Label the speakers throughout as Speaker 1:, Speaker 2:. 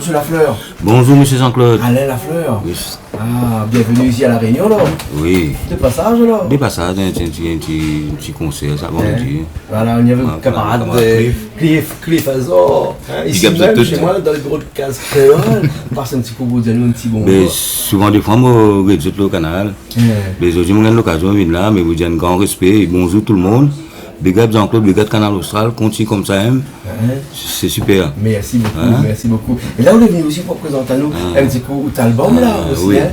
Speaker 1: Monsieur Lafleur.
Speaker 2: Bonjour, monsieur Jean-Claude.
Speaker 1: Alain Lafleur.
Speaker 2: Oui.
Speaker 1: Ah, bienvenue ici à La Réunion, là.
Speaker 2: Oui.
Speaker 1: De passage, là.
Speaker 2: Des passages, un petit concert, ça va me dire.
Speaker 1: Voilà, on y avait un camarade Cliff Azor. Ici même, chez moi, dans le bureau de case créole. On passe un petit coup pour dire un petit bonjour.
Speaker 2: Mais souvent, des fois, moi, je regarde le canal. Mais aujourd'hui, j'ai l'occasion de venir là, mais vous dites un grand respect et bonjour tout le monde. Big up Jean-Claude, big up Canal Austral, continue comme ça, hein. C'est super.
Speaker 1: Merci beaucoup, merci beaucoup. Et là, on est venu aussi pour présenter à nous un petit coup d'album là aussi.
Speaker 2: Oui.
Speaker 1: Hein.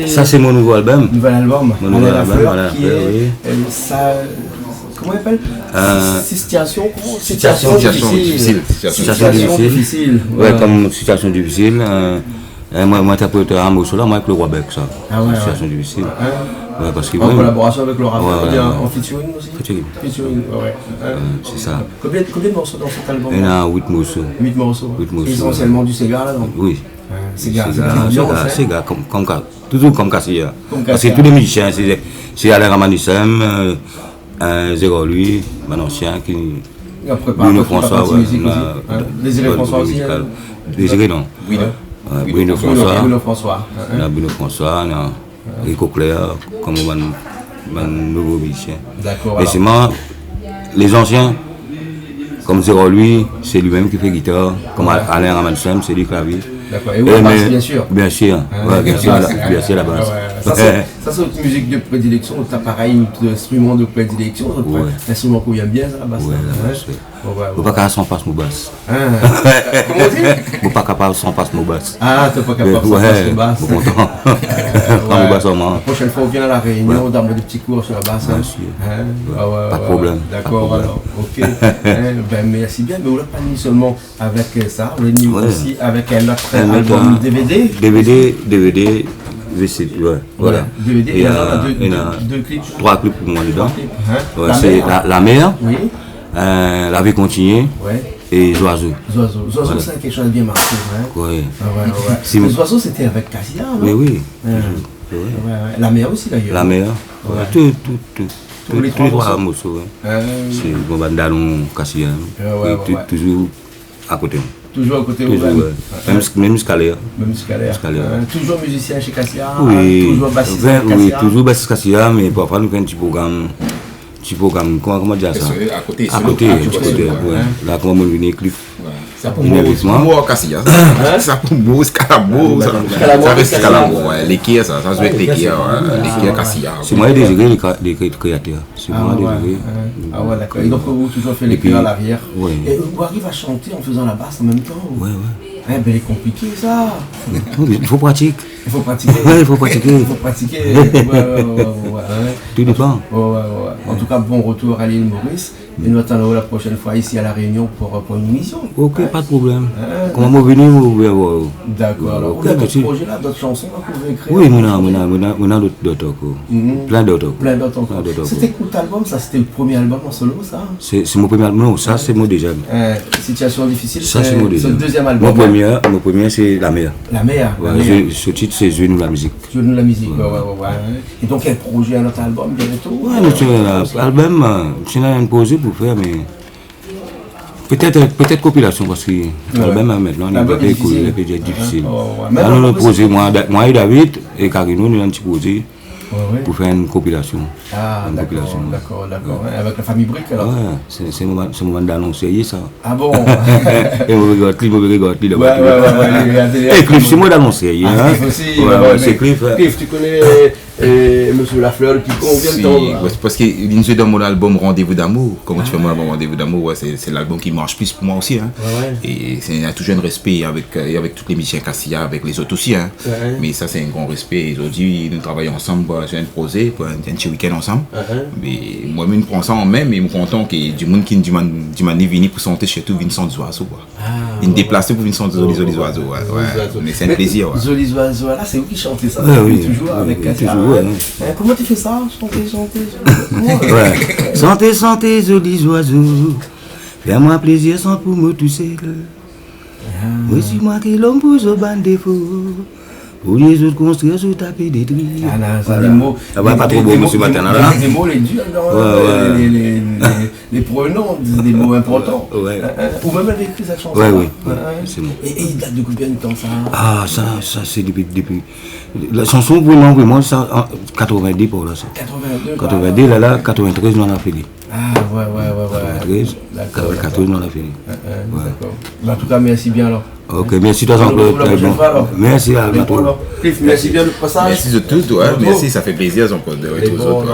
Speaker 2: Ça, c'est mon nouveau album.
Speaker 1: Nouvel album.
Speaker 2: Mon nouvel album,
Speaker 1: voilà. Qui est ça. Comment on appelle Situation difficile.
Speaker 2: Situation difficile. Ouais, comme situation difficile. Moi, interprète à Amos là, moi avec le Roi Bec, ça.
Speaker 1: Ah ouais.
Speaker 2: Situation difficile. Ouais, parce que,
Speaker 1: en collaboration avec le rappeur,
Speaker 2: ouais,
Speaker 1: en featuring aussi.
Speaker 2: Featuring,
Speaker 1: ouais.
Speaker 2: C'est ça.
Speaker 1: Combien de morceaux dans cet album?
Speaker 2: Il y en a 8 morceaux.
Speaker 1: 8 morceaux. Essentiellement du Sega là, donc.
Speaker 2: Oui.
Speaker 1: Sega,
Speaker 2: toujours comme Cassia. Parce que tous les musiciens, c'est Alain Ramanissem, Zéro lui, mon ancien qui.
Speaker 1: Bruno François, Désiré François aussi.
Speaker 2: Désiré non. Bruno François. Bruno François, Rico Claire, comme mon nouveau musicien.
Speaker 1: D'accord.
Speaker 2: Et c'est moi, les anciens, comme Zéro lui, c'est lui-même qui fait guitare, comme Alain Ramanissem, c'est lui clavier.
Speaker 1: D'accord. Et la basse, bien sûr.
Speaker 2: Bien sûr, bien sûr la basse.
Speaker 1: Ça, c'est votre musique de prédilection, votre appareil d'instrument de prédilection, l'instrument qu'on aime bien, c'est la basse.
Speaker 2: Oui, la basse. Faut pas capable sans passe mon basse.
Speaker 1: Comment dire?
Speaker 2: Faut pas capable sans passe mon basse.
Speaker 1: Ah, t'es pas capable sans passe mon basse.
Speaker 2: Content. Prends mon basse en main.
Speaker 1: La prochaine fois, on vient à La Réunion, on donne des petits cours sur la basse.
Speaker 2: Bien sûr. Pas de problème.
Speaker 1: D'accord, alors. Ok. Ben, merci bien. Mais on l'a pas mis seulement avec ça, on l'a mis aussi avec un autre album DVD.
Speaker 2: DVD. Voilà.
Speaker 1: DVD, il y a deux clips.
Speaker 2: 3 clips pour moi dedans. C'est La Mer, La Vie Continue et Zoiseau.
Speaker 1: Zoiseau, c'est quelque chose de bien marqué.
Speaker 2: Oui.
Speaker 1: Les Oiseaux, c'était avec Cassia, non?
Speaker 2: Oui.
Speaker 1: La Mer aussi, d'ailleurs.
Speaker 2: La Mer. Tous les 3 morceaux. C'est bon, Bandalon, Cassia. Toujours à côté.
Speaker 1: Toujours à côté.
Speaker 2: Même scalaire.
Speaker 1: Toujours musicien chez Cassia.
Speaker 2: Toujours
Speaker 1: bassiste chez Cassia.
Speaker 2: Oui, toujours bassiste Cassia, mais parfois nous faisons un petit programme, comment dire ça? À côté, là, comment on vient Cliff.
Speaker 3: Ça pour moi, Cassia. Ça pour moi, Scalabo. Ça reste Scalabo, l'équerre, ça doit être l'équerre Cassia.
Speaker 2: C'est moi Désiré, les créateurs. C'est moi Désiré.
Speaker 1: Ah ouais, d'accord. Et donc vous toujours fait l'équerre à l'arrière. Et vous arrivez à chanter en faisant la basse en même temps?
Speaker 2: Ouais.
Speaker 1: Ben, il est compliqué ça.
Speaker 2: Il faut pratiquer.
Speaker 1: Il faut pratiquer.
Speaker 2: Tout dépend.
Speaker 1: En tout cas, bon retour à l'île Maurice. Et nous attendons la prochaine fois ici à La Réunion pour une émission.
Speaker 2: Ok, pas de problème. Comment vous venez, vous pouvez voir.
Speaker 1: D'accord. Alors, vous avez d'autres projets là, d'autres chansons là que vous avez créées?
Speaker 2: Oui, on a d'autres encore. Plein d'autres.
Speaker 1: C'était quoi cet album? Ça, c'était le premier album en solo, ça?
Speaker 2: C'est mon premier album. Non, ça, c'est mon deuxième.
Speaker 1: Situation difficile.
Speaker 2: Ça, c'est mon deuxième.
Speaker 1: C'est le deuxième album.
Speaker 2: Mon premier, c'est La Mer.
Speaker 1: La Mer.
Speaker 2: Ce titre, c'est Jouer-nous la musique.
Speaker 1: Jouer-nous la musique, ouais. Et donc, un projet, un autre album bientôt?
Speaker 2: Oui, notre album, c'est un projet pour faire, mais peut-être compilation, parce que l'album maintenant, il est difficile. Alors, le projet, moi et David et Carino, nous avons un petit projet pour faire une compilation.
Speaker 1: Ah, d'accord. Avec la famille Brick, alors?
Speaker 2: Ouais, c'est le moment d'annoncer ça.
Speaker 1: Ah bon?
Speaker 2: Et on regarde, et Cliff, c'est moi d'annoncer.
Speaker 1: Cliff aussi.
Speaker 2: C'est Cliff.
Speaker 1: Cliff, tu connais Monsieur Lafleur qui convient de ton...
Speaker 3: Parce que nous dans mon album Rendez-vous d'amour. Comment tu fais mon album Rendez-vous d'amour? C'est l'album qui marche plus pour moi aussi. Et il y a toujours un respect avec tous les musiciens Cassia, avec les autres aussi. Mais ça, c'est un grand respect. Aujourd'hui, nous travaillons ensemble. J'ai un projet pour un petit week-end ensemble. Mais moi-même, je prends ça en main, mais je suis content que du monde qui m'a venu pour chanter chez tout Vincent des Oiseaux. Il me déplace pour Vincent des Oiseaux. Mais c'est un plaisir.
Speaker 1: Jolis Oiseaux, là, c'est vous qui chantez ça. Toujours avec Cassia. Comment tu fais ça?
Speaker 2: Chantez, jolis oiseaux. Fais-moi plaisir sans pour me tousser. Voici moi qui l'homme pour ce ban défaut. Où les autres construisent sur tapis détruit.
Speaker 1: Ah non, c'est des mots.
Speaker 2: Pas trop beau, monsieur Matana, là.
Speaker 1: Des mots, les durs, les pronoms, des mots importants. Ou même avec écrit cette chanson.
Speaker 2: Oui, c'est bon.
Speaker 1: Et il date de combien de temps ça?
Speaker 2: Ah, ça c'est depuis. La chanson, vraiment, ça, en 90 pour là. 82, là, 93, on a fini.
Speaker 1: Ah, ouais.
Speaker 2: 94, on a fini.
Speaker 1: D'accord. En tout cas, merci bien alors.
Speaker 2: Ok, merci toi Jean-Claude. Merci à
Speaker 1: Cliff, merci bien de passage.
Speaker 3: Merci de tout, merci, ça fait plaisir Jean-Claude de retrouver.